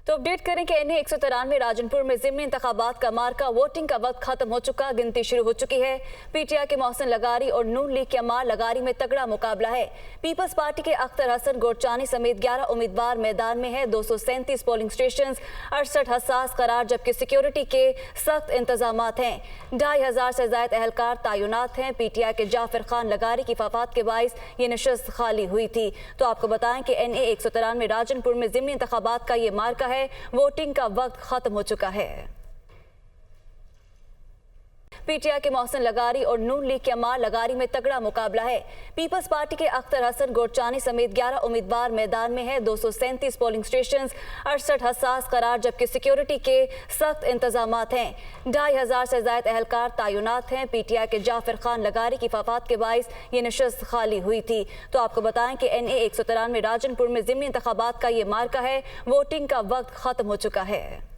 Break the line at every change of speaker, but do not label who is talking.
तो अपडेट करें कि NA 193 राजनपुर में ज़िमनी इंतखाबात का मार्का, वोटिंग का वक्त खत्म हो चुका, गिनती शुरू हो चुकी है। PTI के मोहसिन लगारी और नून लीग के अमार लगारी में तगड़ा मुकाबला है। पीपल्स पार्टी के अख्तर हसन गोरचानी समेत 11 उम्मीदवार मैदान में है। 237 पोलिंग स्टेशन 68 हसास करार, जबकि सिक्योरिटी के सख्त इंतजामात हैं। 2500 से ज्यादा एहलकार तैनात हैं। PTI के जाफर खान लगारी की वफात के बाइस ये नशस्त खाली हुई थी। तो आपको बताएं कि NA 193 राजनपुर में ज़िमनी इंतखाबात का ये मार्का है, वोटिंग का वक्त खत्म हो चुका है। PTI के मोहसिन लगारी और नून लीग के अमार लगारी में तगड़ा मुकाबला है। पीपल्स पार्टी के अख्तर हसन गोरचानी समेत 11 उम्मीदवार मैदान में है। 237 पोलिंग स्टेशन 68 हसास करार, जबकि सिक्योरिटी के सख्त इंतजामात हैं। 2500 से ज्यादा एहलकार तैनात हैं। PTI के जाफर खान लगारी की वफात के बाइस ये नशस्त खाली हुई थी। तो आपको बताएं कि NA 193 राजनपुर में ज़िमनी इंतखाबात का ये मार्का है, वोटिंग का वक्त खत्म हो चुका है।